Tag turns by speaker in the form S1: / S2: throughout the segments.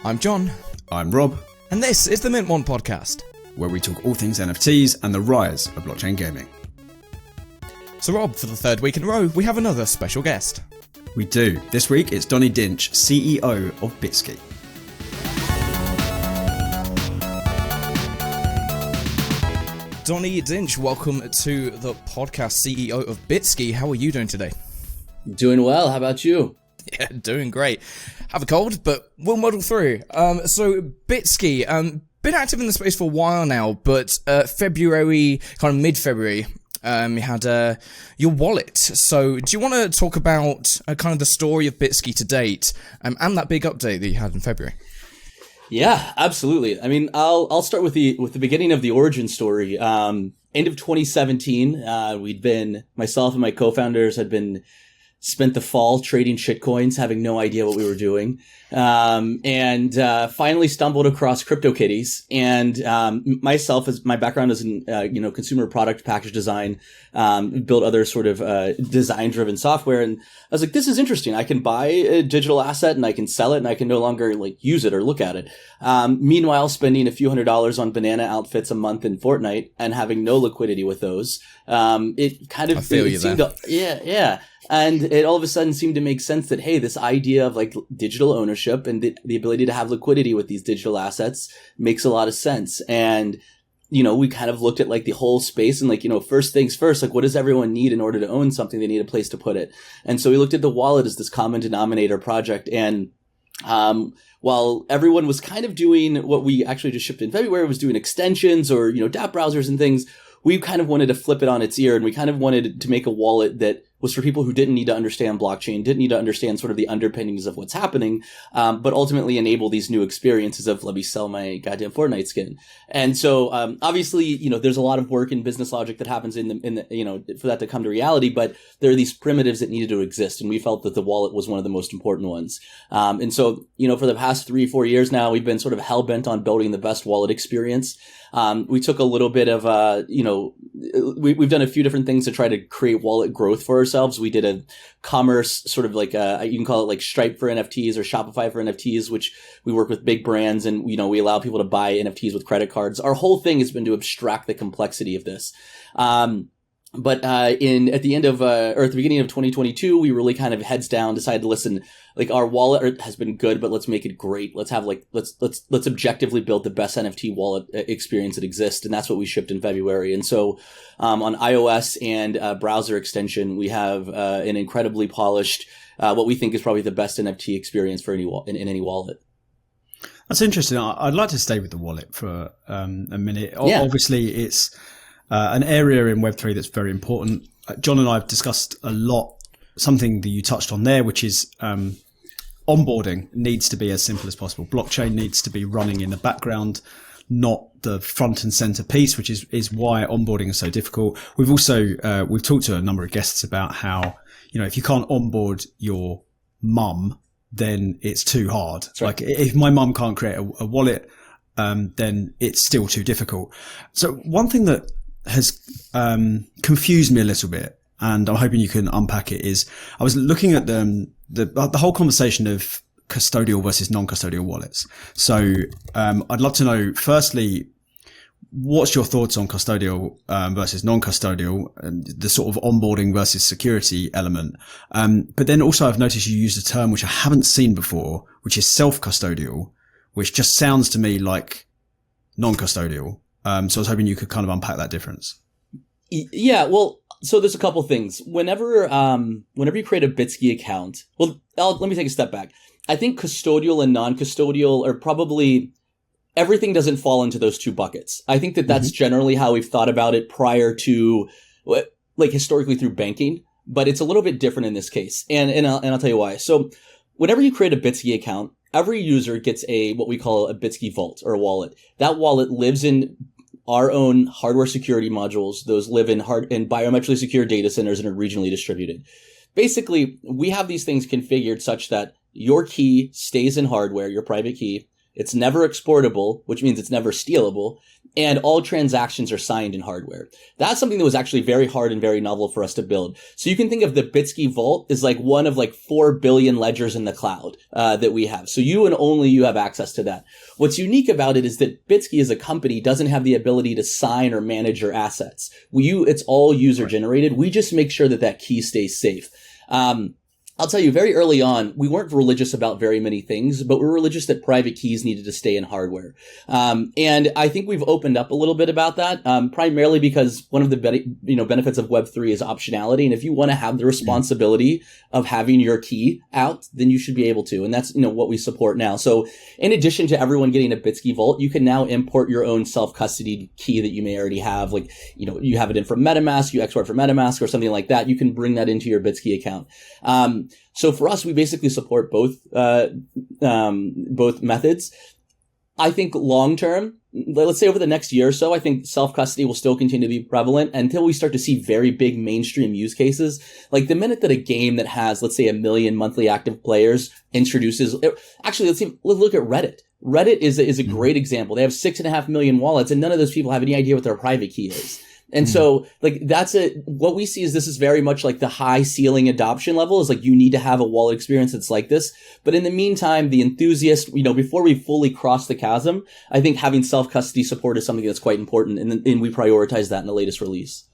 S1: I'm John.
S2: I'm Rob.
S1: And this is the Mint One podcast,
S2: where we talk all things NFTs and the rise of blockchain gaming.
S1: So Rob, for the third week in a row, we have another special guest.
S2: We do. This week it's Donnie Dinch, CEO of Bitski.
S1: Donnie Dinch, welcome to the podcast, CEO of Bitski. How are you doing today?
S3: Doing well. How about you?
S1: Yeah, doing great. Have a cold, but we'll muddle through. So Bitski, been active in the space for a while now, but February, kind of mid-February, you had your wallet. So do you want to talk about kind of the story of Bitski to date, and that big update that you had in February?
S3: Yeah, absolutely. I mean, I'll start with the beginning of the origin story. End of 2017, myself and my co-founders had spent the fall trading shitcoins, having no idea what we were doing, and finally stumbled across CryptoKitties. And myself, as my background is in consumer product package design, built other sort of design-driven software, and I was like, this is interesting. I can buy a digital asset and I can sell it, and I can no longer use it or look at it. Meanwhile, spending a few $100s on banana outfits a month in Fortnite and having no liquidity with those, it kind of
S1: I feel you
S3: seemed
S1: there.
S3: Yeah. And it all of a sudden seemed to make sense that, hey, this idea of digital ownership and the ability to have liquidity with these digital assets makes a lot of sense. And, we kind of looked at the whole space and first things first, what does everyone need in order to own something? They need a place to put it. And so we looked at the wallet as this common denominator project. And, while everyone was kind of doing what we actually just shipped in February, was doing extensions or, dApp browsers and things, we kind of wanted to flip it on its ear, and we kind of wanted to make a wallet that was for people who didn't need to understand blockchain, didn't need to understand sort of the underpinnings of what's happening, but ultimately enable these new experiences of, let me sell my goddamn Fortnite skin. And so, obviously, there's a lot of work in business logic that happens in the for that to come to reality, but there are these primitives that needed to exist, and we felt that the wallet was one of the most important ones. And so, for the past 3-4 years now, we've been sort of hell-bent on building the best wallet experience. We took a little bit of, we've done a few different things to try to create wallet growth for ourselves. We did a commerce sort of you can call it Stripe for NFTs or Shopify for NFTs, which we work with big brands, and, we allow people to buy NFTs with credit cards. Our whole thing has been to abstract the complexity of this. But at the beginning of 2022, we really kind of heads down decided to listen. Our wallet has been good, but let's make it great. Let's have let's objectively build the best NFT wallet experience that exists, and that's what we shipped in February. And so, on iOS and browser extension, we have an incredibly polished, what we think is probably the best NFT experience for in any wallet.
S2: That's interesting. I'd like to stay with the wallet for a minute.
S3: Yeah.
S2: Obviously, it's an area in Web3 that's very important. John and I have discussed a lot, something that you touched on there, which is onboarding needs to be as simple as possible. Blockchain needs to be running in the background, not the front and center piece, which is why onboarding is so difficult. We've also, we've talked to a number of guests about how, if you can't onboard your mum, then it's too hard.
S3: Right.
S2: If my mum can't create a wallet, then it's still too difficult. So one thing that has confused me a little bit, and I'm hoping you can unpack it, is I was looking at the whole conversation of custodial versus non-custodial wallets. So I'd love to know, firstly, what's your thoughts on custodial versus non-custodial, and the sort of onboarding versus security element? But then also I've noticed you used a term which I haven't seen before, which is self-custodial, which just sounds to me like non-custodial. So I was hoping you could kind of unpack that difference.
S3: Yeah, well, so there's a couple things. Whenever you create a Bitski account, let me take a step back. I think custodial and non-custodial are probably, everything doesn't fall into those two buckets. I think that's generally how we've thought about it prior to, historically through banking, but it's a little bit different in this case. And I'll tell you why. So whenever you create a Bitski account, every user gets what we call a Bitski vault or a wallet. That wallet lives in our own hardware security modules. Those live in biometrically secure data centers and are regionally distributed. Basically, we have these things configured such that your key stays in hardware, your private key. It's never exportable, which means it's never stealable. and all transactions are signed in hardware. That's something that was actually very hard and very novel for us to build. So you can think of the Bitski Vault as like one of like 4 billion ledgers in the cloud that we have. So you and only you have access to that. What's unique about it is that Bitski as a company doesn't have the ability to sign or manage your assets. It's all user generated. We just make sure that that key stays safe. I'll tell you, very early on, we weren't religious about very many things, but we're religious that private keys needed to stay in hardware. And I think we've opened up a little bit about that, primarily because one of the benefits of Web3 is optionality. And if you want to have the responsibility of having your key out, then you should be able to. And that's, what we support now. So in addition to everyone getting a Bitski Vault, you can now import your own self-custody key that you may already have. Like, you have it in from Metamask, you export from Metamask or something like that. You can bring that into your Bitski account. So for us, we basically support both methods. I think long term, let's say over the next year or so, I think self-custody will still continue to be prevalent until we start to see very big mainstream use cases. Like the minute that a game that has, let's say, 1 million monthly active players introduces, actually, let's look at Reddit. Reddit is a great example. They have 6.5 million wallets, and none of those people have any idea what their private key is. And so, like, what we see is this is very much like the high ceiling adoption level is like, you need to have a wallet experience that's like this. But in the meantime, the enthusiast, before we fully cross the chasm, I think having self-custody support is something that's quite important. And we prioritize that in the latest release.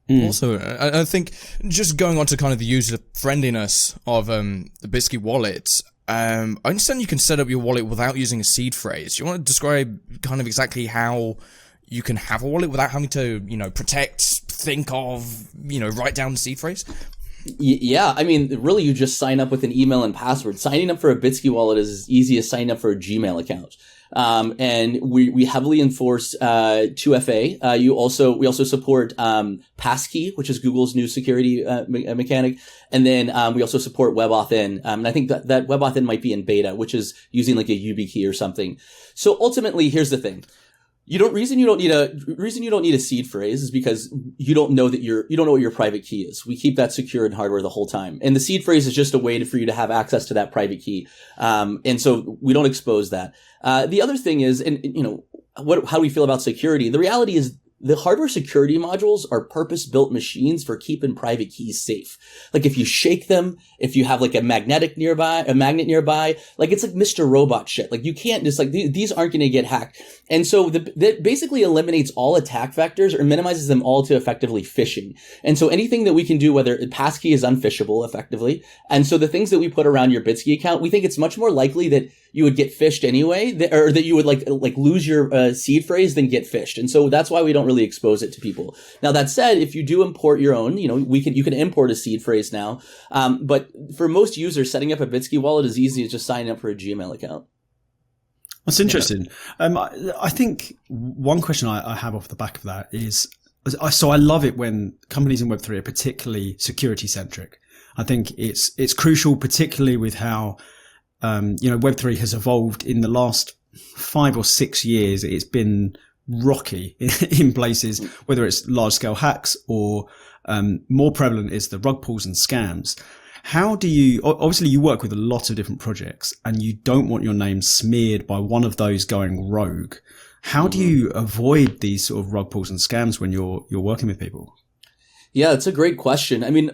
S1: Also, I think just going on to kind of the user friendliness of the Bitski wallet, I understand you can set up your wallet without using a seed phrase. Do you want to describe kind of exactly how you can have a wallet without having to, protect, think of, write down the seed phrase?
S3: Yeah, I mean, really, you just sign up with an email and password. Signing up for a Bitski wallet is as easy as signing up for a Gmail account. And we heavily enforce 2FA. We also support Passkey, which is Google's new security mechanic, and then we also support WebAuthn. And I think that WebAuthn might be in beta, which is using like a YubiKey or something. So ultimately, here's the thing. Reason you don't need a seed phrase is because you don't know what your private key is. We keep that secure in hardware the whole time. And the seed phrase is just a way for you to have access to that private key. And so we don't expose that. The other thing is, how do we feel about security? The reality is, the hardware security modules are purpose-built machines for keeping private keys safe. Like if you shake them, if you have like a magnet nearby, like it's like Mr. Robot shit. Like you can't just like, these aren't going to get hacked. And so that basically eliminates all attack vectors or minimizes them all to effectively phishing. And so anything that we can do, whether passkey is unphishable effectively. And so the things that we put around your Bitski account, we think it's much more likely that you would get phished anyway, or that you would like lose your seed phrase than get phished. And so that's why we don't really expose it to people. Now that said, if you do import your own, you can import a seed phrase now. But for most users, setting up a Bitski wallet is easy as just signing up for a Gmail account.
S2: That's interesting. I think one question I have off the back of that is, so I love it when companies in Web3 are particularly security centric. I think it's crucial, particularly with how Web3 has evolved in the last 5 or 6 years. It's been rocky in places, whether it's large scale hacks or more prevalent is the rug pulls and scams. How do you, obviously you work with a lot of different projects and you don't want your name smeared by one of those going rogue. How do you avoid these sort of rug pulls and scams when you're working with people?
S3: Yeah, it's a great question. I mean,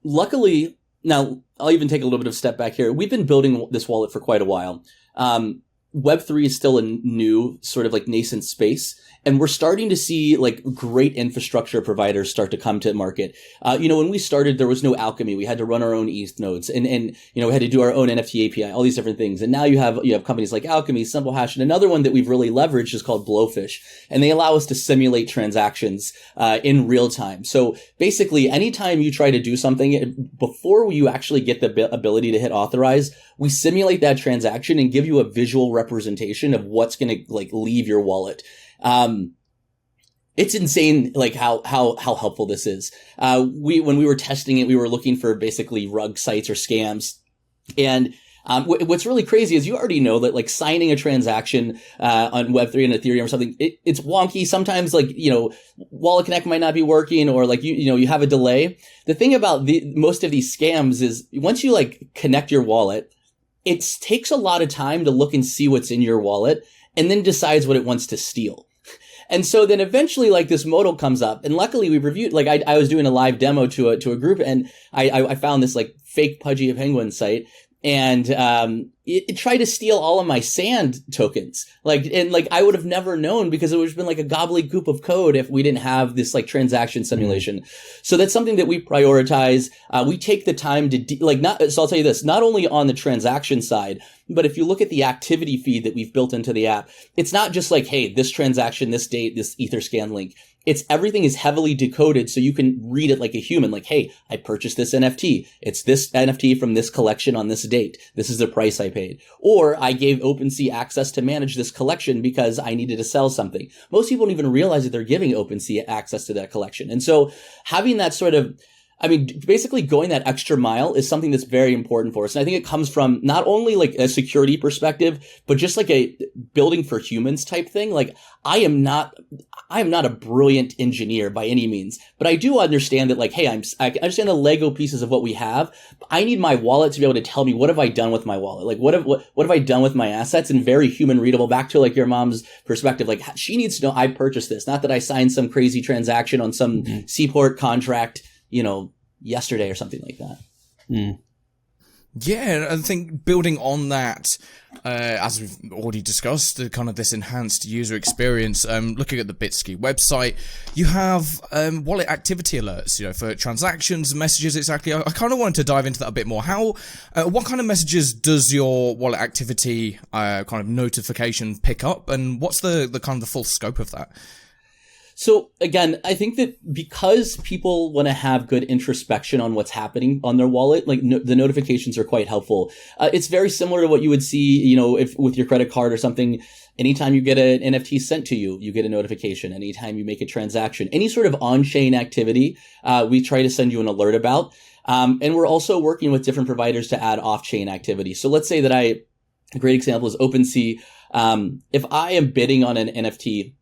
S3: luckily, now I'll even take a little bit of a step back here. We've been building this wallet for quite a while. Web3 is still a new sort of like nascent space. And we're starting to see like great infrastructure providers start to come to market. When we started, there was no alchemy. We had to run our own ETH nodes and we had to do our own NFT API, all these different things. And now you have companies like Alchemy, Simple Hash, and another one that we've really leveraged is called Blowfish. And they allow us to simulate transactions, in real time. So basically, anytime you try to do something, before you actually get the ability to hit authorize, we simulate that transaction and give you a visual representation of what's going to like leave your wallet. It's insane, like how helpful this is. When we were testing it, we were looking for basically rug sites or scams. And, what's really crazy is you already know that like signing a transaction, on Web3 and Ethereum or something, it's wonky. Sometimes like, Wallet Connect might not be working or like, you have a delay. The thing about most of these scams is once you like connect your wallet, it takes a lot of time to look and see what's in your wallet and then decides what it wants to steal. And so then eventually like this modal comes up, and luckily we reviewed, like I was doing a live demo to a group, and I found this like fake Pudgy Penguin site, and it tried to steal all of my sand tokens. And I would have never known, because it would have been like a gobbledygook of code if we didn't have this like transaction simulation. So that's something that we prioritize. We take the time to so I'll tell you this, not only on the transaction side, but if you look at the activity feed that we've built into the app, it's not just like, hey, this transaction, this date, this Etherscan link. It's everything is heavily decoded, so you can read it like a human. Like, hey, I purchased this NFT. It's this NFT from this collection on this date. This is the price I paid. Or I gave OpenSea access to manage this collection because I needed to sell something. Most people don't even realize that they're giving OpenSea access to that collection. And so having that sort of, basically going that extra mile is something that's very important for us. And I think it comes from not only like a security perspective, but just like a building for humans type thing. Like I am not a brilliant engineer by any means, but I do understand that like, hey, I understand the Lego pieces of what we have. I need my wallet to be able to tell me, what have I done with my wallet? Like what have I done with my assets? And very human readable, back to like your mom's perspective. Like she needs to know I purchased this, not that I signed some crazy transaction on some seaport contract, yesterday or something like that.
S1: Yeah, I think building on that, as we've already discussed, the kind of this enhanced user experience, looking at the Bitski website, you have wallet activity alerts, for transactions, messages, exactly. I kind of wanted to dive into that a bit more. What kind of messages does your wallet activity kind of notification pick up, and what's the kind of the full scope of that?
S3: So again, I think that because people want to have good introspection on what's happening on their wallet, like the notifications are quite helpful. It's very similar to what you would see, if with your credit card or something. Anytime you get an NFT sent to you, you get a notification. Anytime you make a transaction, any sort of on-chain activity, we try to send you an alert about. And we're also working with different providers to add off-chain activity. So let's say that a great example is OpenSea. If I am bidding on an NFT,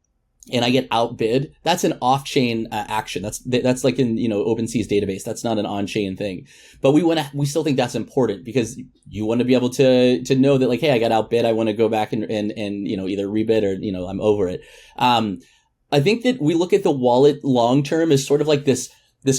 S3: and I get outbid, that's an off-chain action. That's like in, OpenSea's database. That's not an on-chain thing. But we still think that's important, because you want to be able to know that like, hey, I got outbid. I want to go back and either rebid or, I'm over it. I think that we look at the wallet long-term as sort of like this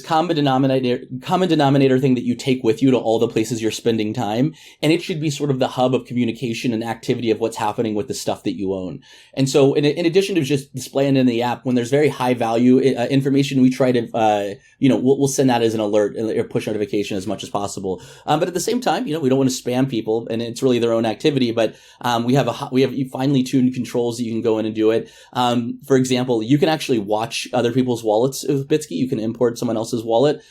S3: common denominator thing that you take with you to all the places you're spending time. And it should be sort of the hub of communication and activity of what's happening with the stuff that you own. And so in addition to just displaying in the app, when there's very high value information, we try to, we'll send that as an alert or push notification as much as possible. But at the same time, we don't want to spam people, and it's really their own activity. But we have finely tuned controls that you can go in and do it. For example, you can actually watch other people's wallets with Bitski. You can import someone else's wallet,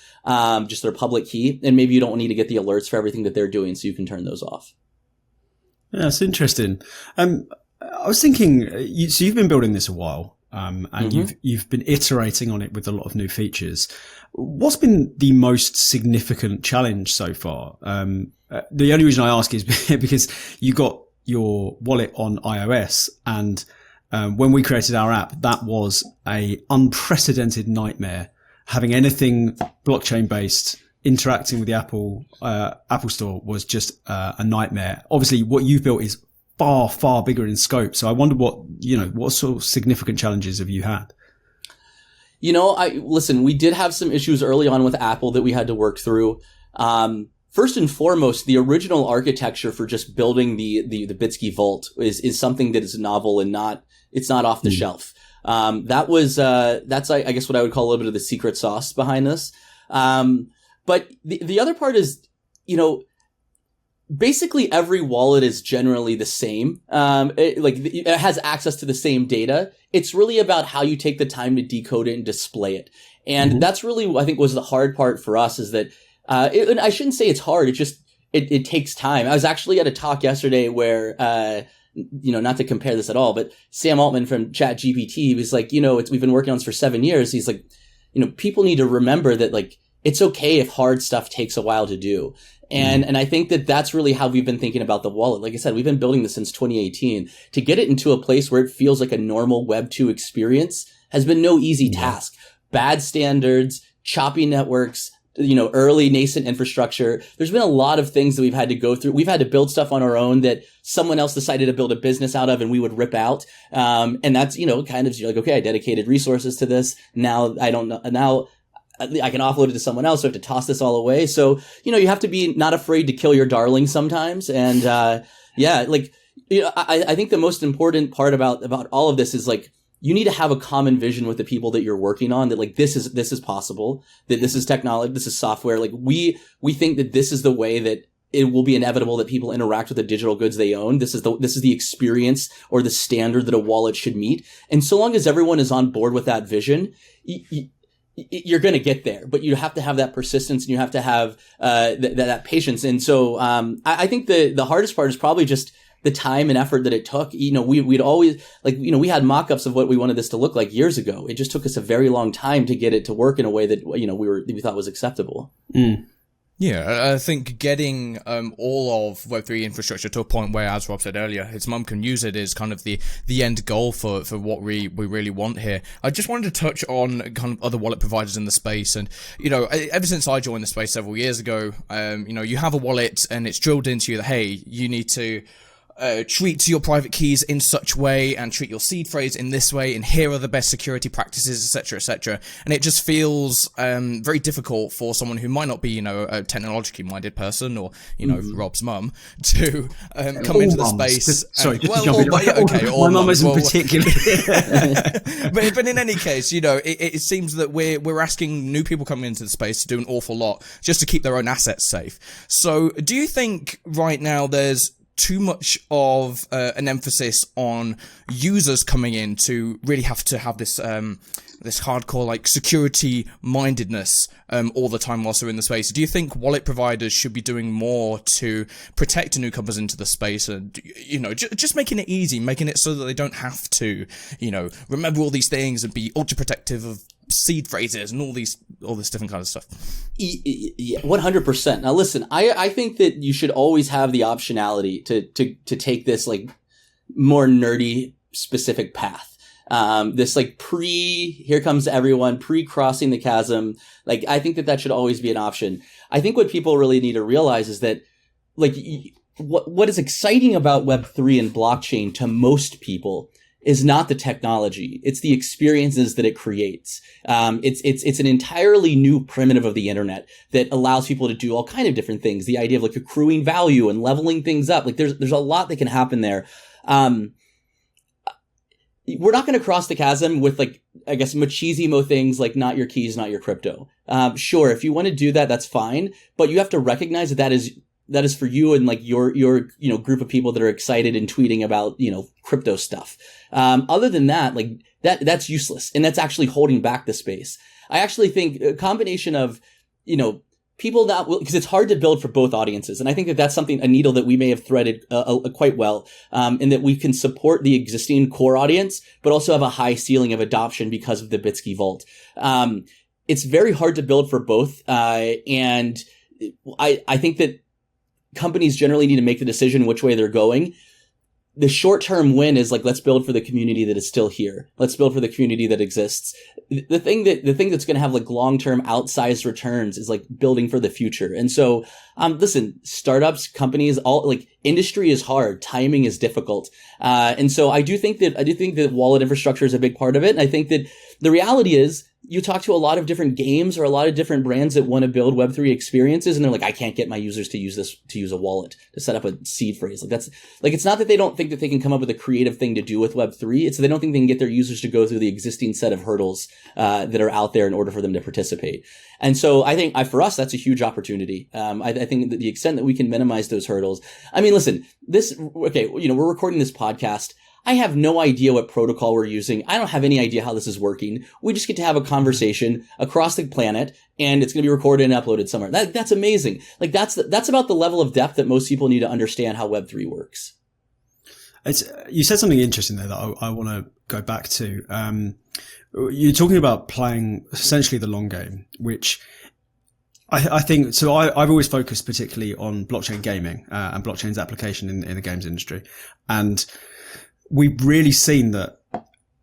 S3: just their public key, and maybe you don't need to get the alerts for everything that they're doing, so you can turn those off.
S2: Yeah, that's interesting. I was thinking, so you've been building this a while, and you've been iterating on it with a lot of new features. What's been the most significant challenge so far? The only reason I ask is because you got your wallet on iOS, and when we created our app, that was a unprecedented nightmare. Having anything blockchain based interacting with the Apple Store was just a nightmare. Obviously, what you've built is far, far bigger in scope. So I wonder what sort of significant challenges have you had?
S3: Listen, we did have some issues early on with Apple that we had to work through. First and foremost, the original architecture for just building the Bitski Vault is something that is novel and it's not off the shelf. That's I guess what I would call a little bit of the secret sauce behind this. But the other part is, basically every wallet is generally the same. It has access to the same data. It's really about how you take the time to decode it and display it. And that's really, I think, was the hard part for us, is that, and I shouldn't say it's hard. It's just, it takes time. I was actually at a talk yesterday where, not to compare this at all, but Sam Altman from ChatGPT was like, we've been working on this for 7 years. He's like, people need to remember that, like, it's okay if hard stuff takes a while to do. And I think that that's really how we've been thinking about the wallet. Like I said, we've been building this since 2018. To get it into a place where it feels like a normal Web 2 experience has been no easy task. Bad standards, choppy networks, early nascent infrastructure. There's been a lot of things that we've had to go through. We've had to build stuff on our own that someone else decided to build a business out of and we would rip out. And that's, kind of, you're like, okay, I dedicated resources to this. Now I don't know. Now I can offload it to someone else. So I have to toss this all away. So, you have to be not afraid to kill your darling sometimes. And, I think the most important part about all of this is like, you need to have a common vision with the people that you're working on, that like, this is possible, that this is technology, this is software. Like we think that this is the way that it will be inevitable that people interact with the digital goods they own. This is the experience or the standard that a wallet should meet. And so long as everyone is on board with that vision, you're going to get there, but you have to have that persistence and you have to have that patience. And so I think the hardest part is probably just the time and effort that it took. We'd always we had mock-ups of what we wanted this to look like years ago. It just took us a very long time to get it to work in a way that we thought was acceptable.
S2: Mm.
S1: Yeah, I think getting all of Web3 infrastructure to a point where, as Rob said earlier, his mum can use it is kind of the end goal for what we really want here. I just wanted to touch on kind of other wallet providers in the space. And, ever since I joined the space several years ago, you have a wallet and it's drilled into you that, hey, you need to treat your private keys in such way and treat your seed phrase in this way, and here are the best security practices, etc., etc. And it just feels very difficult for someone who might not be, a technologically minded person, or Rob's mum, to come into the space.
S2: My mum isn't particularly.
S1: but in any case, it seems that we're asking new people coming into the space to do an awful lot just to keep their own assets safe. So, do you think right now there's too much of an emphasis on users coming in to really have to have this this hardcore like security mindedness all the time whilst they're in the space? Do you think wallet providers should be doing more to protect newcomers into the space, and just making it easy, making it so that they don't have to remember all these things and be ultra protective of seed phrases and all this different kind of stuff?
S3: 100%. Now listen, I think that you should always have the optionality to take this like more nerdy specific path. This like here comes everyone, pre-crossing the chasm. Like, I think that should always be an option. I think what people really need to realize is that like what is exciting about Web3 and blockchain to most people is not the technology. It's the experiences that it creates. It's an entirely new primitive of the internet that allows people to do all kind of different things. The idea of like accruing value and leveling things up. Like there's a lot that can happen there. We're not going to cross the chasm with like, I guess, machismo things like not your keys, not your crypto. Sure, if you want to do that, that's fine. But you have to recognize that is for you and like your group of people that are excited and tweeting about crypto stuff. Other than that, like that's useless, and that's actually holding back the space. I actually think a combination of people that because it's hard to build for both audiences, and I think that's a needle that we may have threaded quite well, in that we can support the existing core audience, but also have a high ceiling of adoption because of the Bitski Vault. It's very hard to build for both, and I think that companies generally need to make the decision which way they're going. The short-term win is like, let's build for the community that is still here. Let's build for the community that exists. The thing that's going to have like long-term outsized returns is like building for the future. And so, listen, startups, companies, all like industry is hard. Timing is difficult. And so I do think that wallet infrastructure is a big part of it. And I think that the reality is, you talk to a lot of different games or a lot of different brands that want to build Web3 experiences, and they're like, I can't get my users to use a wallet to set up a seed phrase. Like that's like, it's not that they don't think that they can come up with a creative thing to do with Web3. It's that they don't think they can get their users to go through the existing set of hurdles that are out there in order for them to participate. And so I think for us, that's a huge opportunity. I think that the extent that we can minimize those hurdles. I mean, listen, we're recording this podcast. I have no idea what protocol we're using. I don't have any idea how this is working. We just get to have a conversation across the planet, and it's going to be recorded and uploaded somewhere. That's amazing. Like that's about the level of depth that most people need to understand how Web3 works.
S2: You said something interesting there that I want to go back to. You're talking about playing essentially the long game, which I think, so I've always focused particularly on blockchain gaming, and blockchain's application in the games industry. And we've really seen that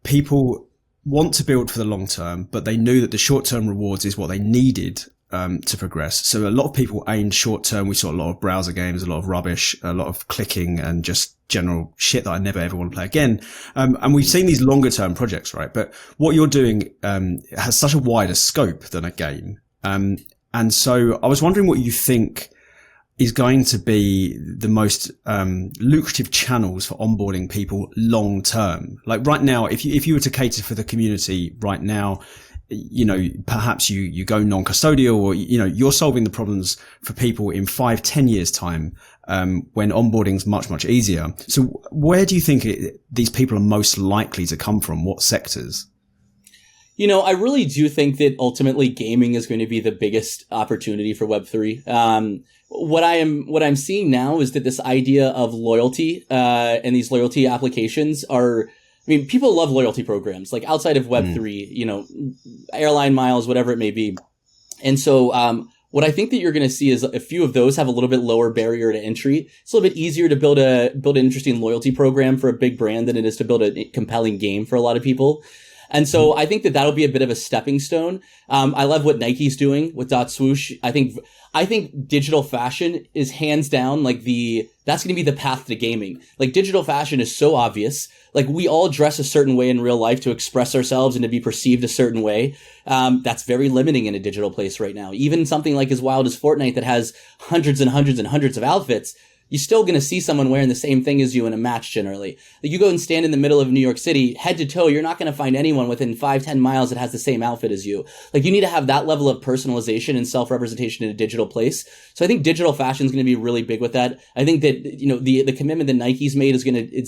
S2: people want to build for the long term, but they knew that the short term rewards is what they needed to progress. So a lot of people aim short term. We saw a lot of browser games, a lot of rubbish, a lot of clicking and just general shit that I never ever want to play again. And we've seen these longer term projects, right? But what you're doing, has such a wider scope than a game. And so I was wondering what you think is going to be the most lucrative channels for onboarding people long term. Like right now, if you were to cater for the community right now, perhaps you go non-custodial, or you're solving the problems for people in 5-10 years time, when onboarding's much, much easier. So where do you think these people are most likely to come from? What sectors?
S3: I really do think that ultimately gaming is going to be the biggest opportunity for Web3. What I'm seeing now is that this idea of loyalty, and these loyalty applications people love loyalty programs, like outside of Web3, airline miles, whatever it may be. And so, what I think that you're going to see is a few of those have a little bit lower barrier to entry. It's a little bit easier to build an interesting loyalty program for a big brand than it is to build a compelling game for a lot of people. And so I think that that'll be a bit of a stepping stone. I love what Nike's doing with .swoosh. I think digital fashion is hands down that's going to be the path to gaming. Like digital fashion is so obvious. Like we all dress a certain way in real life to express ourselves and to be perceived a certain way. That's very limiting in a digital place right now. Even something like as wild as Fortnite that has hundreds and hundreds and hundreds of outfits, you're still going to see someone wearing the same thing as you in a match generally. Like you go and stand in the middle of New York City, head to toe, you're not going to find anyone within 5-10 miles that has the same outfit as you. Like you need to have that level of personalization and self-representation in a digital place. So I think digital fashion is going to be really big with that. I think that, the commitment that Nike's made is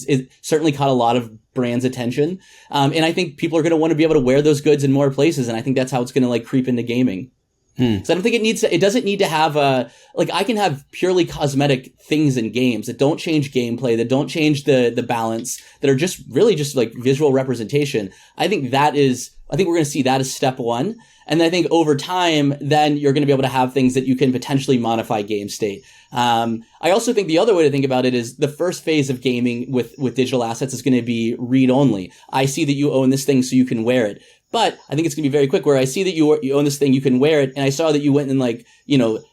S3: it certainly caught a lot of brands' attention. And I think people are going to want to be able to wear those goods in more places. And I think that's how it's going to creep into gaming. So I don't think it doesn't need to have I can have purely cosmetic things in games that don't change gameplay, that don't change the balance, that are just really just like visual representation. I think we're going to see that as step one. And I think over time, then you're going to be able to have things that you can potentially modify game state. I also think the other way to think about it is the first phase of gaming with digital assets is going to be read only. I see that you own this thing so you can wear it. But I think it's going to be very quick where I see that you own this thing, you can wear it. And I saw that you went and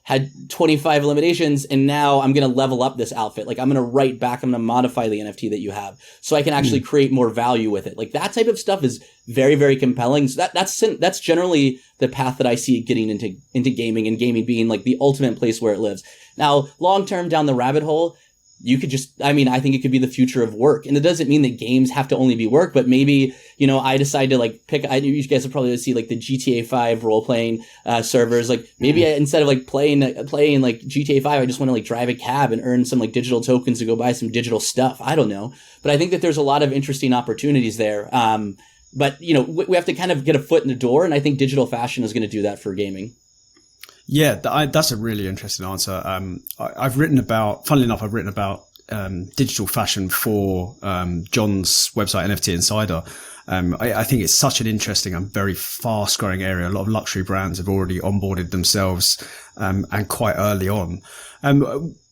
S3: had 25 eliminations. And now I'm going to level up this outfit. Like I'm going to write back, I'm going to modify the NFT that you have so I can actually create more value with it. Like that type of stuff is very, very compelling. So that's generally the path that I see getting into gaming, and gaming being like the ultimate place where it lives. You long term down the rabbit hole, you could I think it could be the future of work. And it doesn't mean that games have to only be work, but maybe, I decide to you guys will probably see like the GTA 5 role playing servers. Like maybe instead of playing like GTA 5, I just want to drive a cab and earn some digital tokens to go buy some digital stuff. I don't know. But I think that there's a lot of interesting opportunities there. But we have to kind of get a foot in the door. And I think digital fashion is going to do that for gaming.
S2: Yeah, that's a really interesting answer. I've written about digital fashion for John's website, NFT Insider. I think it's such an interesting and very fast growing area. A lot of luxury brands have already onboarded themselves, and quite early on.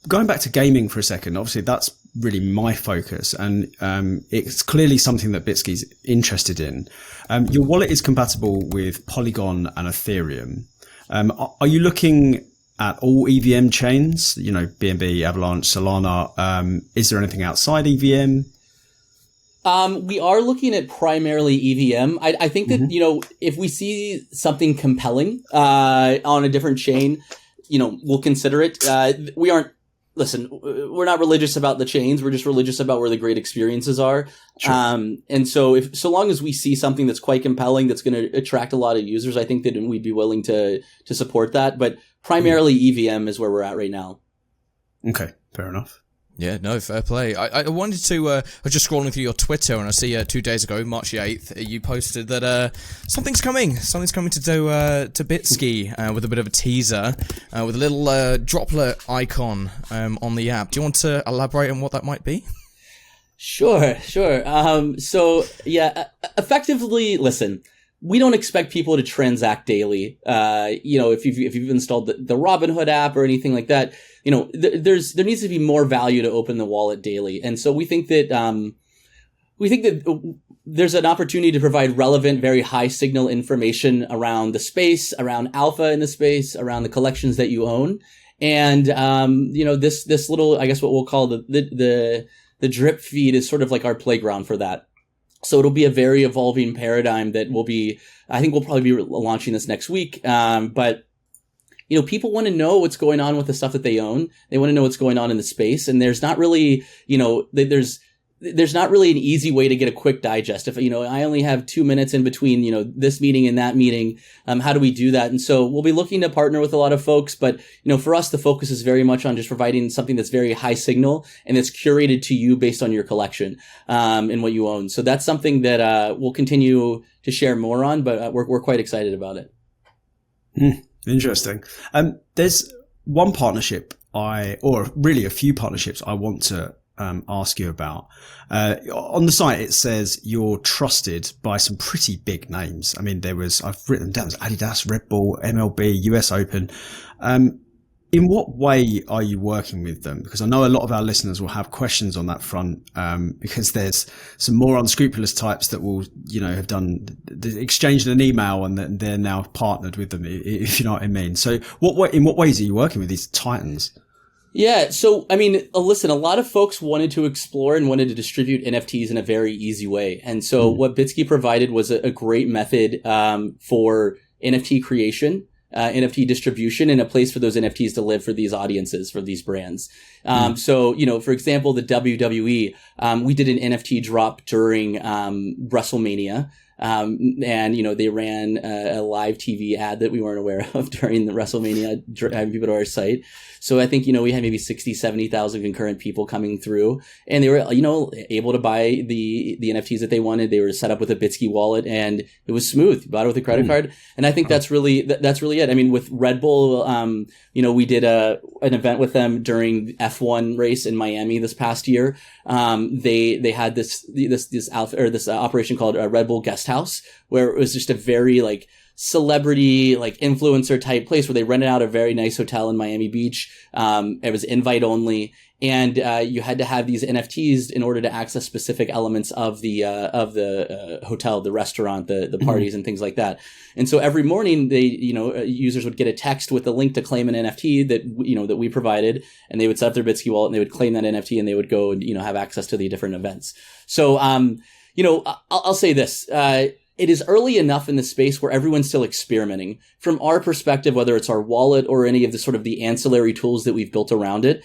S2: Going back to gaming for a second, obviously that's really my focus, and it's clearly something that Bitski's interested in. Your wallet is compatible with Polygon and Ethereum. Are you looking at all EVM chains? BNB, Avalanche, Solana. Is there anything outside EVM?
S3: We are looking at primarily EVM. I think that, if we see something compelling on a different chain, we'll consider it. We're not religious about the chains. We're just religious about where the great experiences are. Sure. And so so long as we see something that's quite compelling, that's going to attract a lot of users, I think that we'd be willing to support that. But primarily EVM is where we're at right now. Okay,
S2: fair enough.
S1: Yeah, no, fair play. I wanted to, I was just scrolling through your Twitter, and I see 2 days ago, March the 8th, you posted that something's coming to Bitski, with a bit of a teaser, with a little droplet icon on the app. Do you want to elaborate on what that might be?
S3: Sure. So yeah, effectively, listen, we don't expect people to transact daily. If you've installed the Robinhood app or anything like that, there needs to be more value to open the wallet daily. And so we think that, we think that there's an opportunity to provide relevant, very high signal information around the space, around alpha in the space, around the collections that you own. And, this little, I guess what we'll call the drip feed is sort of like our playground for that. So it'll be a very evolving paradigm that I think we'll probably be launching this next week. But people want to know what's going on with the stuff that they own. They want to know what's going on in the space. And there's not really, there's not really an easy way to get a quick digest. If, I only have 2 minutes in between, this meeting and that meeting, how do we do that? And so we'll be looking to partner with a lot of folks, but, for us, the focus is very much on just providing something that's very high signal and that's curated to you based on your collection, and what you own. So that's something that, we'll continue to share more on, but we're quite excited about it.
S2: Interesting. There's one partnership or really a few partnerships I want to ask you about. On the site, it says you're trusted by some pretty big names. I mean, I've written them down, Adidas, Red Bull, MLB, US Open. In what way are you working with them? Because I know a lot of our listeners will have questions on that front, because there's some more unscrupulous types that will, have exchanged an email and they're now partnered with them, if you know what I mean. So in what ways are you working with these titans?
S3: Yeah. So, I mean, listen, a lot of folks wanted to explore and wanted to distribute NFTs in a very easy way. And so what Bitski provided was a great method for NFT creation, NFT distribution, and a place for those NFTs to live for these audiences, for these brands. So, for example, the WWE, we did an NFT drop during WrestleMania. And, they ran a live TV ad that we weren't aware of during the WrestleMania, having people to our site. So I think, we had maybe 60, 70,000 concurrent people coming through, and they were, able to buy the NFTs that they wanted. They were set up with a Bitski wallet, and it was smooth. You bought it with a credit card. And I think that's really it. I mean, with Red Bull, we did an event with them during the F1 race in Miami this past year. They had this operation called Red Bull Guest House, where it was just a very celebrity, influencer type place where they rented out a very nice hotel in Miami Beach. It was invite only. And, you had to have these NFTs in order to access specific elements of the hotel, the restaurant, the parties and things like that. And so every morning users would get a text with a link to claim an NFT that we provided, and they would set up their Bitski wallet and they would claim that NFT and they would go and, have access to the different events. So, I'll say this, it is early enough in the space where everyone's still experimenting. From our perspective, whether it's our wallet or any of the sort of the ancillary tools that we've built around it,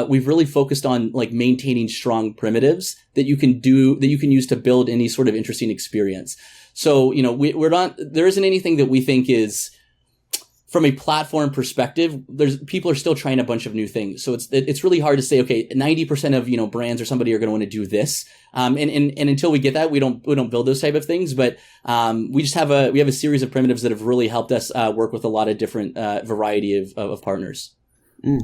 S3: we've really focused on maintaining strong primitives that you can use to build any sort of interesting experience. So, there isn't anything that we think is, from a platform perspective, people are still trying a bunch of new things. So it's really hard to say, okay, 90% of, brands or somebody are going to want to do this. And until we get that, we don't build those type of things. But, we just have a series of primitives that have really helped us, work with a lot of different, variety of partners.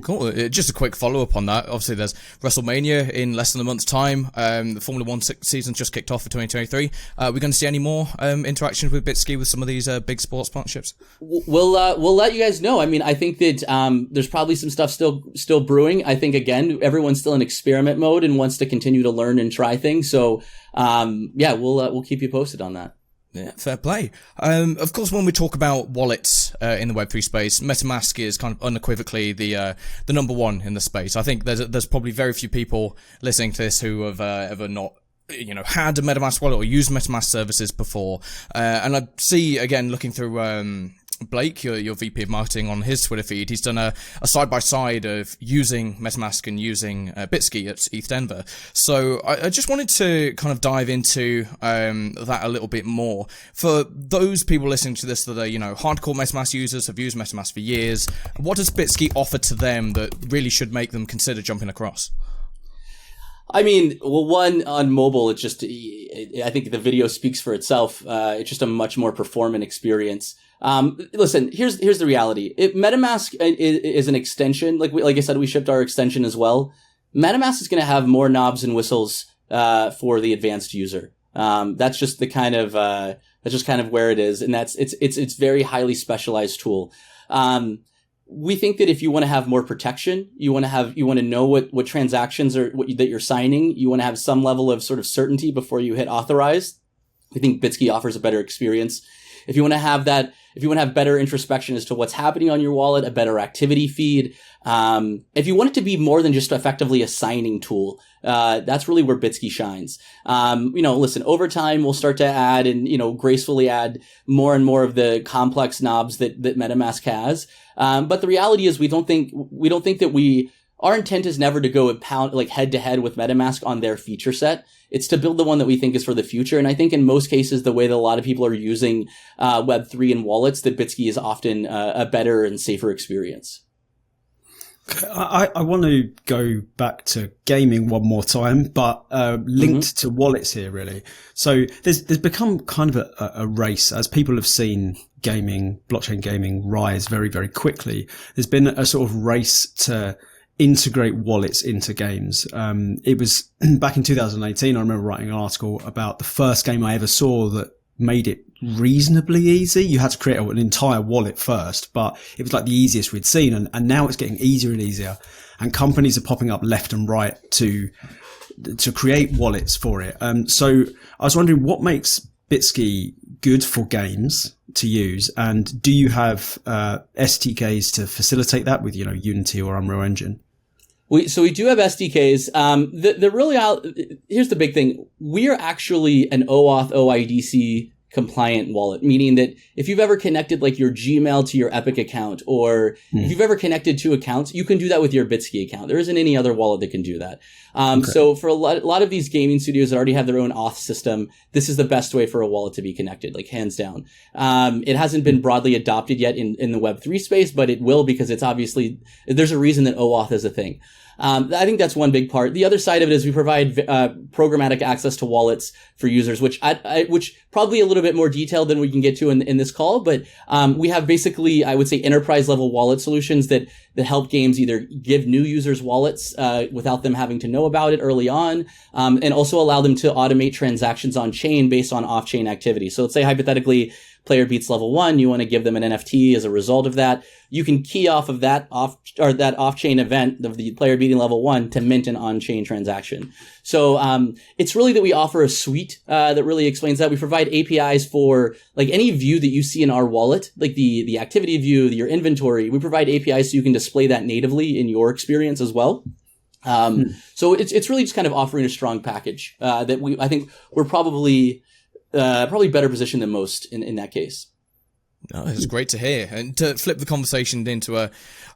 S1: Cool. Just a quick follow-up on that. Obviously, there's WrestleMania in less than a month's time. The Formula One season just kicked off for 2023. We're going to see any more interactions with Bitski with some of these big sports partnerships?
S3: We'll let you guys know. I mean, I think that there's probably some stuff still brewing. I think, again, everyone's still in experiment mode and wants to continue to learn and try things. So, we'll keep you posted on that.
S1: Yeah, fair play. Of course, when we talk about wallets in the Web3 space, Metamask is kind of unequivocally the number one in the space. I think there's probably very few people listening to this who have ever not had a Metamask wallet or used Metamask services before. And I see, again, looking through Blake, your VP of marketing, on his Twitter feed, he's done a side-by-side of using Metamask and using Bitski at ETH Denver. So I just wanted to kind of dive into that a little bit more. For those people listening to this that are, hardcore Metamask users, have used Metamask for years, what does Bitski offer to them that really should make them consider jumping across?
S3: I mean, well, one, on mobile, I think the video speaks for itself. It's just a much more performant experience. Listen, here's the reality. Metamask is an extension. Like I said, we shipped our extension as well. Metamask is going to have more knobs and whistles, for the advanced user. That's just kind of where it is. And it's very highly specialized tool. we think that if you want to have more protection, you want to know what transactions are that you're signing. You want to have some level of sort of certainty before you hit authorize. We think Bitski offers a better experience. If you want to have better introspection as to what's happening on your wallet, a better activity feed. If you want it to be more than just effectively a signing tool, that's really where Bitski shines. Listen, over time, we'll start to add and, gracefully add more and more of the complex knobs that Metamask has. But the reality is we don't think that our intent is never to go head to head with Metamask on their feature set. It's to build the one that we think is for the future. And I think in most cases, the way that a lot of people are using Web3 and wallets, that Bitski is often a better and safer experience.
S2: I want to go back to gaming one more time, but linked to wallets here, really. So there's become kind of a race as people have seen blockchain gaming rise very, very quickly. There's been a sort of race to integrate wallets into games. It was back in 2018, I remember writing an article about the first game I ever saw that made it reasonably easy. You had to create an entire wallet first, but it was like the easiest we'd seen. And now it's getting easier and easier. And companies are popping up left and right to create wallets for it. So I was wondering what makes Bitski good for games to use, and do you have SDKs to facilitate that with Unity or Unreal Engine?
S3: We do have SDKs. Here's the big thing: we are actually an OAuth OIDC compliant wallet, meaning that if you've ever connected like your Gmail to your Epic account, or if you've ever connected two accounts, you can do that with your Bitski account. There isn't any other wallet that can do that. So for a lot of these gaming studios that already have their own auth system, this is the best way for a wallet to be connected, like hands down. It hasn't been broadly adopted yet in the Web3 space, but it will, because it's obviously, there's a reason that OAuth is a thing. I think that's one big part. The other side of it is we provide programmatic access to wallets for users, which probably a little bit more detailed than we can get to in this call. But we have basically, I would say, enterprise level wallet solutions that help games either give new users wallets without them having to know about it early on, and also allow them to automate transactions on chain based on off chain activity. So let's say hypothetically, player beats level 1, you want to give them an NFT as a result of that. You can key off of that off-chain event of the player beating level 1 to mint an on-chain transaction. So it's really that we offer a suite that really explains that. We provide APIs for like any view that you see in our wallet, like the activity view, your inventory. We provide APIs so you can display that natively in your experience as well. So it's really just kind of offering a strong package that I think we're probably better positioned than most in that case.
S1: No, it's great to hear. And to flip the conversation into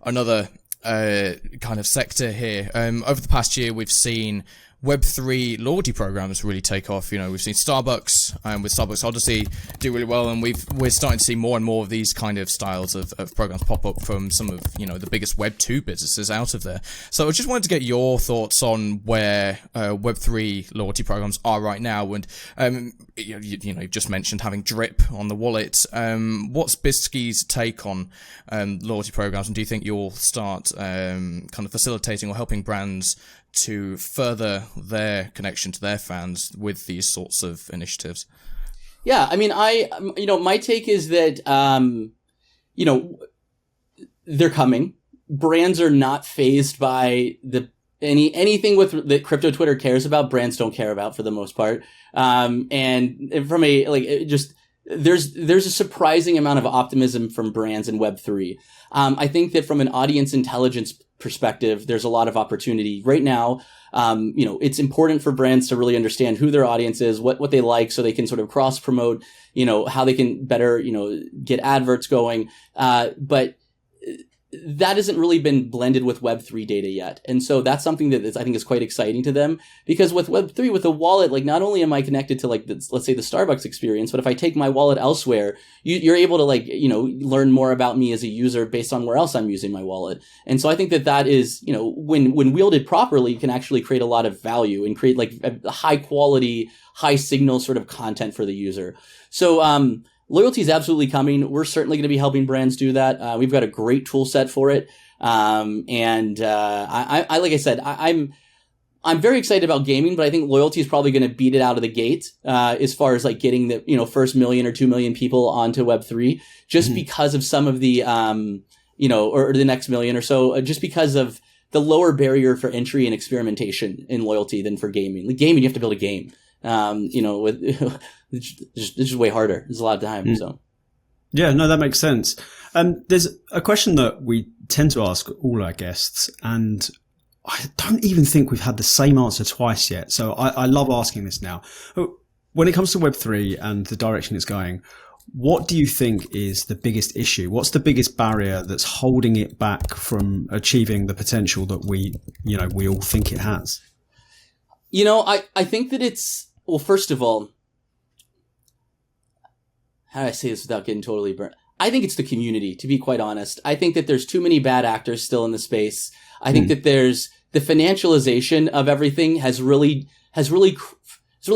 S1: another kind of sector here, over the past year, we've seen Web3 loyalty programs really take off. We've seen Starbucks with Starbucks Odyssey do really well, and we're starting to see more and more of these kind of styles of programs pop up from some of the biggest Web2 businesses out of there. So I just wanted to get your thoughts on where Web3 loyalty programs are right now, and you've just mentioned having Drip on the wallet. What's Bitski's take on loyalty programs, and do you think you'll start kind of facilitating or helping brands to further their connection to their fans with these sorts of initiatives?
S3: Yeah, I mean, my take is that, they're coming. Brands are not fazed by anything that crypto Twitter cares about. Brands don't care about for the most part. And from there's a surprising amount of optimism from brands in Web3. I think that from an audience intelligence perspective, there's a lot of opportunity right now. It's important for brands to really understand who their audience is, what they like, so they can sort of cross promote, how they can better, get adverts going. But that hasn't really been blended with Web3 data yet. And so that's something that I think is quite exciting to them, because with Web3, with a wallet, like not only am I connected to let's say the Starbucks experience, but if I take my wallet elsewhere, you're able to learn more about me as a user based on where else I'm using my wallet. And so I think that is, when wielded properly, can actually create a lot of value and create like a high quality, high signal sort of content for the user. So, loyalty is absolutely coming. We're certainly going to be helping brands do that. We've got a great tool set for it. Like I said, I'm very excited about gaming, but I think loyalty is probably going to beat it out of the gate, as far as like getting the, first 1 million or 2 million people onto Web3, just because of some of the, or the next million or so, just because of the lower barrier for entry and experimentation in loyalty than for gaming. Like gaming, you have to build a game. With it's just way harder. There's a lot of time. So
S2: yeah, no, that makes sense. There's a question that we tend to ask all our guests, and I don't even think we've had the same answer twice yet. So I love asking this now. When it comes to Web3 and the direction it's going, what do you think is the biggest issue? What's the biggest barrier that's holding it back from achieving the potential that we all think it has?
S3: I think that it's, well, first of all, how do I say this without getting totally burnt? I think it's the community, to be quite honest. I think that there's too many bad actors still in the space. I think that there's the financialization of everything has really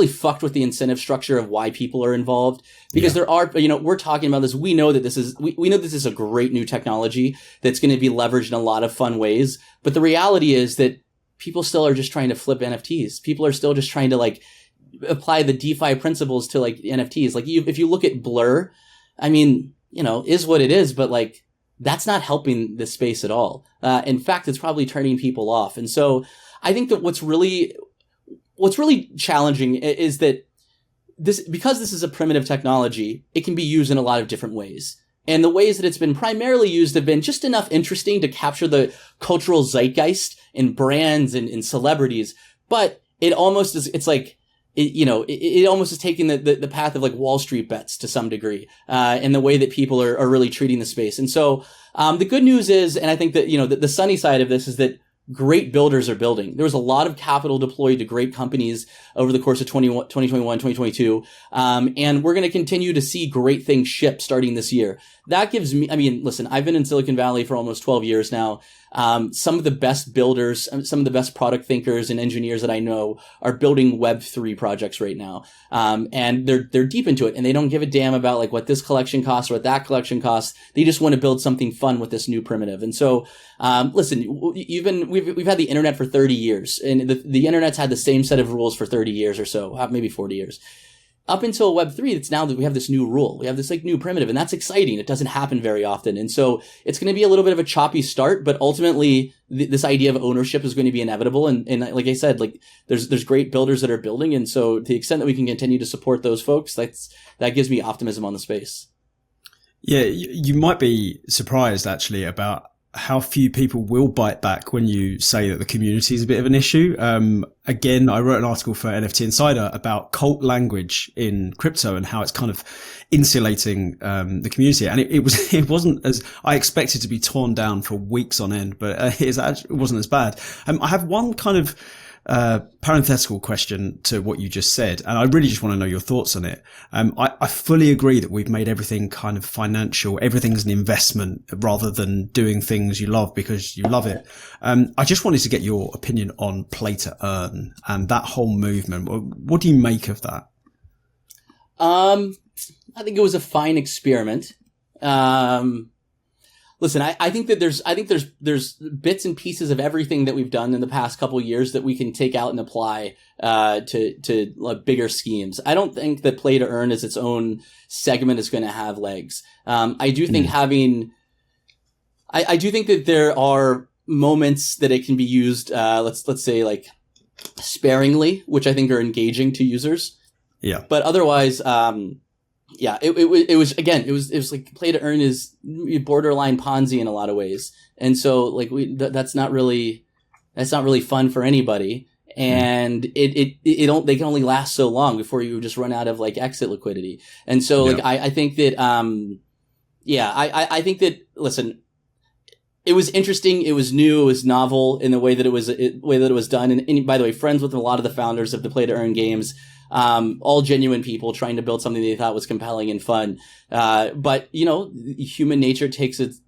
S3: fucked with the incentive structure of why people are involved, because there are, we're talking about this. We know that this is, we know this is a great new technology that's going to be leveraged in a lot of fun ways. But the reality is that people still are just trying to flip NFTs. People are still just trying to apply the DeFi principles to NFTs. If you look at Blur, I mean, is what it is, but that's not helping this space at all. In fact, it's probably turning people off. And so I think that what's really challenging is that because this is a primitive technology, it can be used in a lot of different ways. And the ways that it's been primarily used have been just enough interesting to capture the cultural zeitgeist and brands and celebrities. But it almost is, it almost is taking the path of Wall Street bets to some degree, in the way that people are really treating the space. And so, the good news is, and I think that, the sunny side of this is that great builders are building. There was a lot of capital deployed to great companies over the course of 2021, 2022. And we're going to continue to see great things ship starting this year. That gives me, listen, I've been in Silicon Valley for almost 12 years now. Some of the best builders, some of the best product thinkers and engineers that I know are building Web3 projects right now. And they're deep into it, and they don't give a damn about what this collection costs or what that collection costs. They just want to build something fun with this new primitive. And so, listen, we've had the internet for 30 years, and the internet's had the same set of rules for 30 years or so, maybe 40 years. Up until Web3, it's now that we have this new rule. We have this new primitive, and that's exciting. It doesn't happen very often. And so it's going to be a little bit of a choppy start, but ultimately this idea of ownership is going to be inevitable. And like I said, there's great builders that are building. And so to the extent that we can continue to support those folks, that gives me optimism on the space.
S2: Yeah, you might be surprised actually about how few people will bite back when you say that the community is a bit of an issue. Again, I wrote an article for NFT Insider about cult language in crypto and how it's kind of insulating the community. And it wasn't as I expected to be torn down for weeks on end, but it wasn't as bad. I have one kind of parenthetical question to what you just said, and I really just want to know your thoughts on it. I fully agree that we've made everything kind of financial. Everything's an investment rather than doing things you love because you love it. I just wanted to get your opinion on play to earn and that whole movement. What do you make of that?
S3: I think it was a fine experiment. Listen, I think that there's bits and pieces of everything that we've done in the past couple of years that we can take out and apply to bigger schemes. I don't think that play to earn as its own segment is going to have legs. I do think I do think that there are moments that it can be used. Let's say sparingly, which I think are engaging to users.
S2: Yeah.
S3: But otherwise, yeah, it was like play to earn is borderline Ponzi in a lot of ways. And so that's not really fun for anybody. And they can only last so long before you just run out of exit liquidity. And so I think that, I think that, listen, it was interesting. It was new. It was novel in the way that it was done. And by the way, friends with a lot of the founders of the play to earn games. All genuine people trying to build something they thought was compelling and fun. But human nature takes its,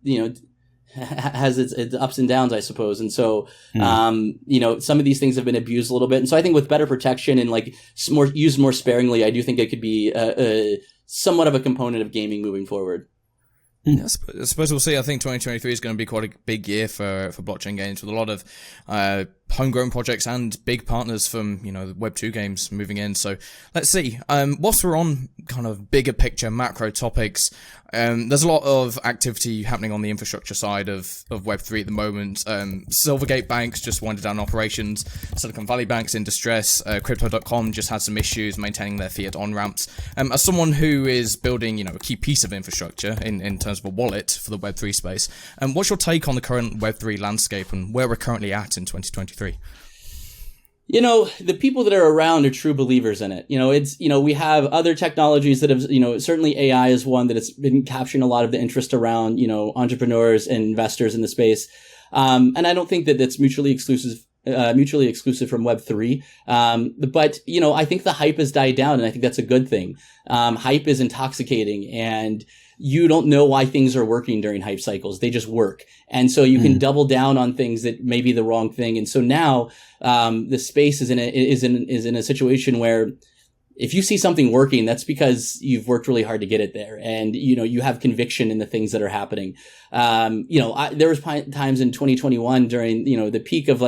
S3: has its ups and downs, I suppose. And so, some of these things have been abused a little bit. And so I think with better protection and used more sparingly, I do think it could be somewhat of a component of gaming moving forward.
S1: I suppose we'll see. I think 2023 is going to be quite a big year for blockchain games with a lot of homegrown projects and big partners from, the Web2 games moving in. So let's see. Whilst we're on kind of bigger picture macro topics, there's a lot of activity happening on the infrastructure side of Web3 at the moment. Silvergate banks just winded down operations. Silicon Valley banks in distress. Crypto.com just had some issues maintaining their fiat on-ramps. As someone who is building, a key piece of infrastructure in terms of a wallet for the Web3 space, what's your take on the current Web3 landscape and where we're currently at in 2023?
S3: The people that are around are true believers in it. We have other technologies that have, certainly AI is one that has been capturing a lot of the interest around, entrepreneurs and investors in the space. And I don't think that that's mutually exclusive from Web3. But I think the hype has died down, and I think that's a good thing. Hype is intoxicating, and you don't know why things are working during hype cycles. They just work. And so you can double down on things that may be the wrong thing. And so now, the space is in a situation where if you see something working, that's because you've worked really hard to get it there. And, you have conviction in the things that are happening. There was times in 2021 during, the peak of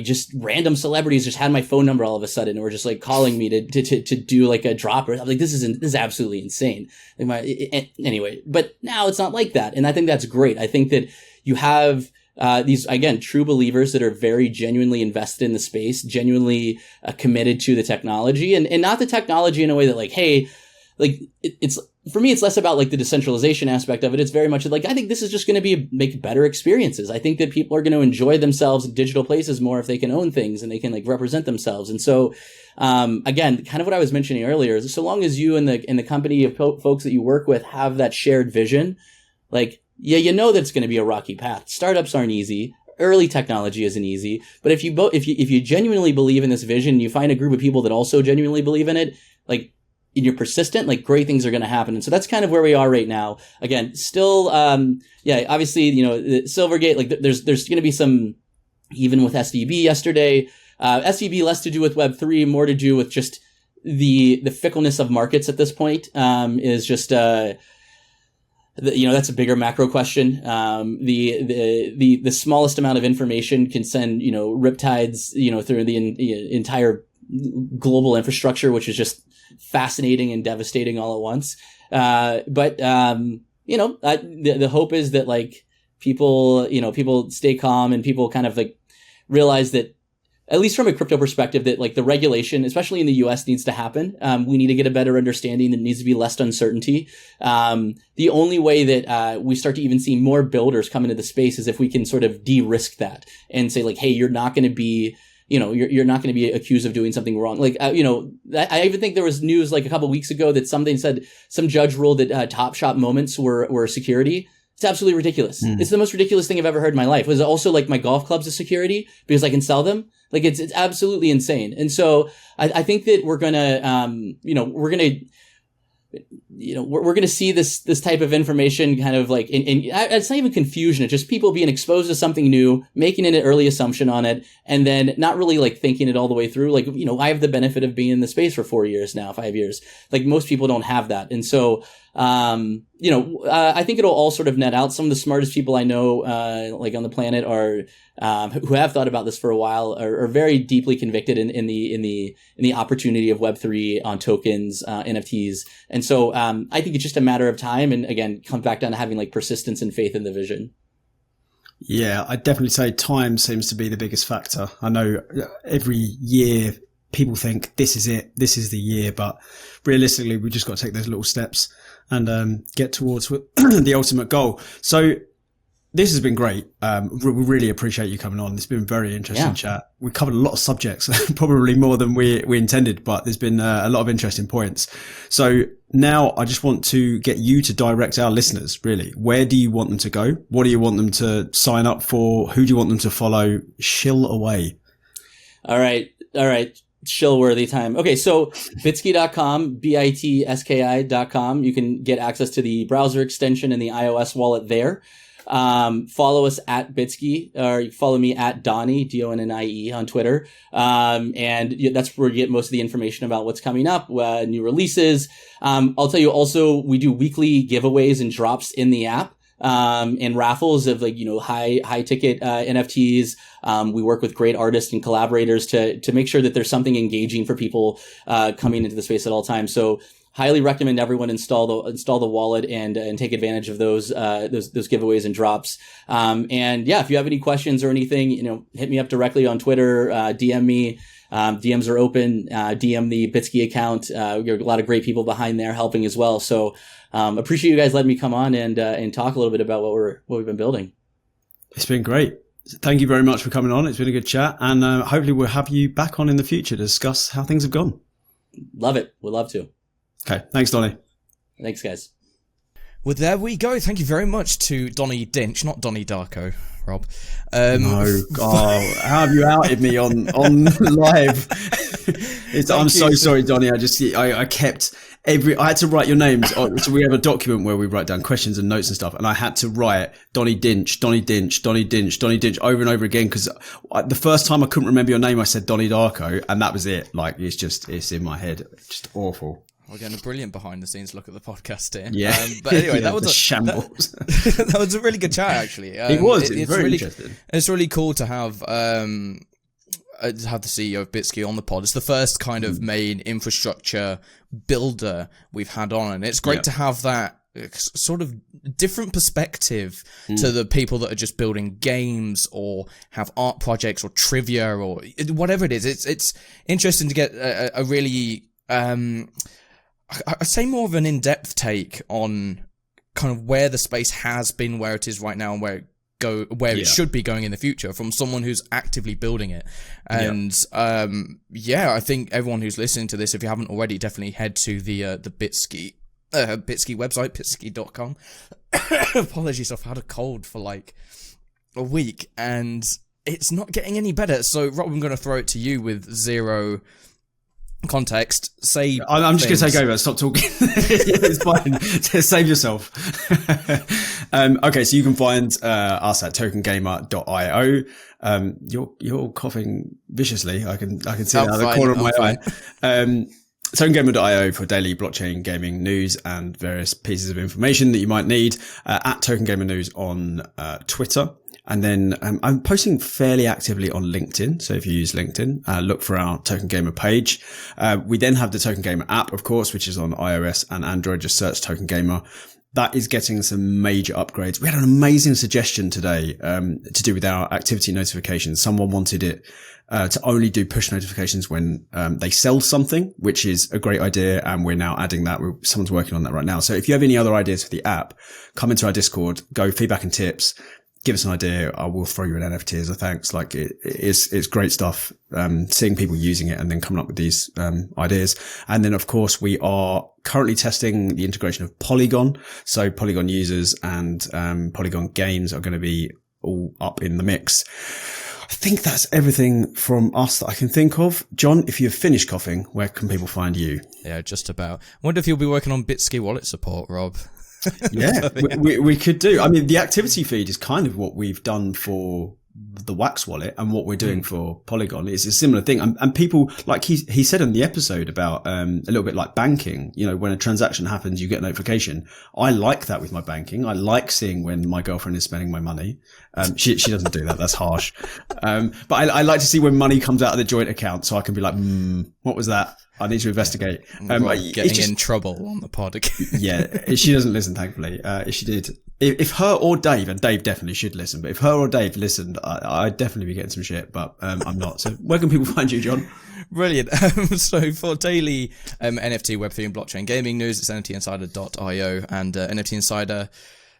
S3: just random celebrities just had my phone number all of a sudden, or just calling me to do a drop. Or I'm like, this is absolutely insane. Anyway, but now it's not like that. And I think that's great. I think that you have, these, again, true believers that are very genuinely invested in the space, genuinely committed to the technology, and not the technology in a way that it's for me, it's less about the decentralization aspect of it. It's very much I think this is just going to make better experiences. I think that people are going to enjoy themselves in digital places more if they can own things and they can represent themselves. And so, again, kind of what I was mentioning earlier is so long as you and the company of folks that you work with have that shared vision, that it's going to be a rocky path. Startups aren't easy. Early technology isn't easy. But if you genuinely believe in this vision, you find a group of people that also genuinely believe in it, and you're persistent, great things are going to happen. And so that's kind of where we are right now. Again, still, obviously, the Silvergate, there's going to be some, even with SVB yesterday, SVB less to do with Web3, more to do with just the fickleness of markets at this point, is just, that's a bigger macro question. The smallest amount of information can send, riptides, through the entire global infrastructure, which is just fascinating and devastating all at once. But the hope is that people stay calm and people kind of realize that, at least from a crypto perspective, that the regulation, especially in the US, needs to happen. We need to get a better understanding. There needs to be less uncertainty. The only way that we start to even see more builders come into the space is if we can sort of de-risk that and say hey, you're not going to be you're not going to be accused of doing something wrong. I even think there was news a couple of weeks ago that something said some judge ruled that Top Shop moments were security. It's absolutely ridiculous. It's the most ridiculous thing I've ever heard in my life. Was also my golf clubs a security because I can sell them? It's absolutely insane. And so I think that we're going to see this type of information kind of it's not even confusion. It's just people being exposed to something new, making an early assumption on it, and then not really thinking it all the way through. I have the benefit of being in the space for 4 years now, 5 years. Most people don't have that. And so, I think it'll all sort of net out. Some of the smartest people I know, on the planet are, who have thought about this for a while are very deeply convicted in the opportunity of Web3 on tokens, NFTs. And so, I think it's just a matter of time. And again, comes back down to having persistence and faith in the vision.
S2: Yeah, I'd definitely say time seems to be the biggest factor. I know every year people think this is it, this is the year, but realistically, we just got to take those little steps and get towards the ultimate goal. So this has been great. We really appreciate you coming on. It's been a very interesting chat. We covered a lot of subjects, probably more than we intended, but there's been a lot of interesting points. So now I just want to get you to direct our listeners, really. Where do you want them to go? What do you want them to sign up for? Who do you want them to follow? Shill away. All
S3: right. Shill-worthy time. Okay, so bitski.com, bitski.com. You can get access to the browser extension and the iOS wallet there. Follow us at Bitski, or you follow me at Donnie, Donnie, on Twitter. And that's where you get most of the information about what's coming up, new releases. I'll tell you also, we do weekly giveaways and drops in the app. and raffles of like, high ticket NFTs. We work with great artists and collaborators to make sure that there's something engaging for people coming into the space at all times. So highly recommend everyone install the wallet and take advantage of those giveaways and drops. And yeah, if you have any questions or anything, hit me up directly on Twitter, DM me. DMs are open. DM the Bitski account. We have a lot of great people behind there helping as well. So appreciate you guys letting me come on and talk a little bit about what we've been building.
S2: It's been great. Thank you very much for coming on. It's been a good chat, and hopefully we'll have you back on in the future to discuss how things have gone.
S3: Love it. We'd love to.
S2: Okay. Thanks, Donnie.
S3: Thanks, guys.
S1: Well, there we go. Thank you very much to Donnie Dinch, not Donnie Darko, Rob.
S2: No, how have you outed me on live? I'm so sorry, Donnie. I kept I had to write your names. So we have a document where we write down questions and notes and stuff, and I had to write Donnie Dinch, Donnie Dinch, Donnie Dinch, Donnie Dinch over and over again because the first time I couldn't remember your name, I said Donnie Darko, and that was it. Like it's in my head. It's just awful.
S1: We're getting a brilliant behind-the-scenes look at the podcast here.
S2: Yeah,
S1: but anyway, that was a
S2: shambles.
S1: That was a really good chat, actually.
S2: It was.
S1: It's
S2: very
S1: really
S2: interesting.
S1: It's really cool to have the CEO of Bitski on the pod. It's the first kind of main infrastructure builder we've had on, and it's great to have that sort of different perspective to the people that are just building games or have art projects or trivia or whatever it is. It's interesting to get a really I'd say more of an in-depth take on kind of where the space has been, where it is right now, and where it should be going in the future from someone who's actively building it. And I think everyone who's listening to this, if you haven't already, definitely head to the Bitski website, bitski.com. Apologies, I've had a cold for like a week and it's not getting any better. So Rob, I'm going to throw it to you with zero context. I'm
S2: just going to take over. Stop talking. It's fine. Save yourself. Okay, so you can find us at tokengamer.io. You're coughing viciously. I can see that out of the corner of my eye. Tokengamer.io for daily blockchain gaming news and various pieces of information that you might need. At Token Gamer News on Twitter. And then I'm posting fairly actively on LinkedIn. So if you use LinkedIn, look for our Token Gamer page. We then have the Token Gamer app, of course, which is on iOS and Android. Just search Token Gamer. That is getting some major upgrades. We had an amazing suggestion today to do with our activity notifications. Someone wanted it to only do push notifications when they sell something, which is a great idea. And we're now adding that. Someone's working on that right now. So if you have any other ideas for the app, come into our Discord, go feedback and tips. Give us an idea. I will throw you an NFT as a thanks. Like it's great stuff. Seeing people using it and then coming up with these, ideas. And then of course we are currently testing the integration of Polygon. So Polygon users and, Polygon games are going to be all up in the mix. I think that's everything from us that I can think of. John, if you've finished coughing, where can people find you?
S1: Yeah, just about. I wonder if you'll be working on Bitski wallet support, Rob.
S2: Yeah, we could do. I mean, the activity feed is kind of what we've done for the Wax wallet and what we're doing for Polygon. It's a similar thing. And people, like he said in the episode about a little bit like banking, when a transaction happens, you get a notification. I like that with my banking. I like seeing when my girlfriend is spending my money. She doesn't do that. That's harsh. But I like to see when money comes out of the joint account so I can be like, what was that? I need to investigate.
S1: Getting in trouble on the pod again.
S2: Yeah, she doesn't listen, thankfully. If she did, if her or Dave, and Dave definitely should listen, but if her or Dave listened, I'd definitely be getting some shit, but I'm not. So where can people find you, John?
S1: Brilliant. So for daily NFT, Web3 and blockchain gaming news, it's nftinsider.io and NFT Insider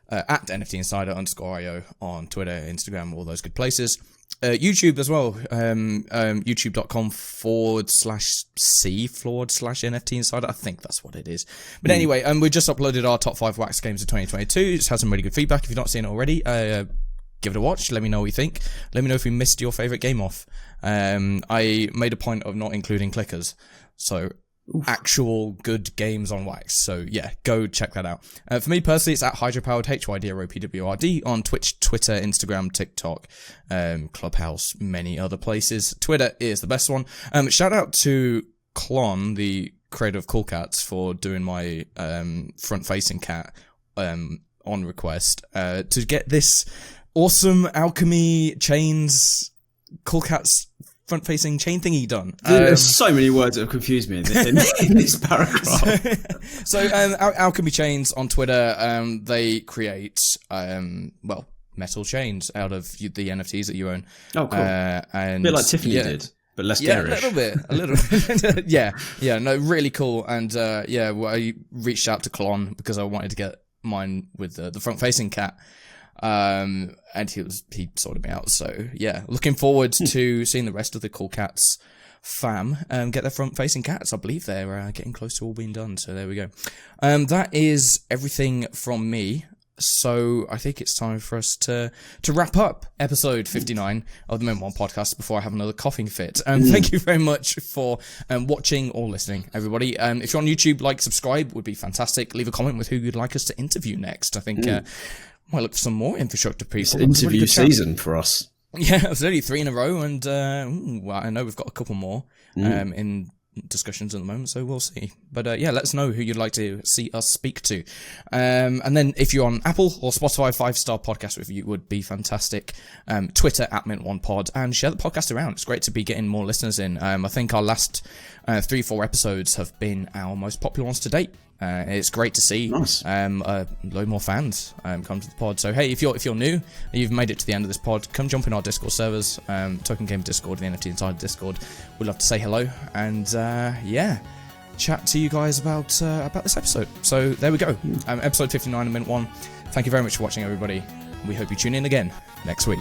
S1: at nftinsider_io on Twitter, Instagram, all those good places. YouTube as well, youtube.com/c/NFT Insider. I think that's what it is. But anyway, we just uploaded our top 5 Wax games of 2022. It's had some really good feedback. If you've not seen it already, give it a watch. Let me know what you think. Let me know if you missed your favorite game off. I made a point of not including clickers. So actual good games on Wax. So yeah, go check that out. For me personally, it's at Hydropowered, HYDROPWRD on Twitch, Twitter, Instagram, TikTok, Clubhouse, many other places. Twitter is the best one. Shout out to Klon, the creator of Cool Cats, for doing my front-facing cat on on request to get this awesome alchemy chains, Cool Cats front-facing chain thingy done.
S2: There's so many words that have confused me in this paragraph.
S1: So alchemy chains on Twitter, they create metal chains out of the NFTs that you own.
S2: Oh, cool.
S1: And
S2: a bit like Tiffany did, but less garish.
S1: A little bit. yeah, no, really cool. And I reached out to Klon because I wanted to get mine with the front-facing cat. And he sorted me out. So yeah, looking forward to seeing the rest of the Cool Cats fam get their front-facing cats. I believe they're getting close to all being done. So there we go. That is everything from me. So I think it's time for us to wrap up episode 59 of the Mint One podcast before I have another coughing fit. Thank you very much for watching or listening, everybody. If you're on YouTube, subscribe would be fantastic. Leave a comment with who you'd like us to interview next. I think might look for some more infrastructure people.
S2: It's interview season for us.
S1: Yeah, absolutely. 3 in a row, and I know we've got a couple more in discussions at the moment, so we'll see. But let us know who you'd like to see us speak to. And then if you're on Apple or Spotify, 5-star podcast review would be fantastic. Twitter @Mint1Pod, and share the podcast around. It's great to be getting more listeners in. I think our last 3-4 episodes have been our most popular ones to date. It's great to see a load more fans come to the pod. So hey, if you're new and you've made it to the end of this pod, come jump in our Discord servers, Token Game Discord, the NFT Inside Discord. We'd love to say hello and chat to you guys about this episode. So there we go, episode 59 of Mint One. Thank you very much for watching, everybody. We hope you tune in again next week.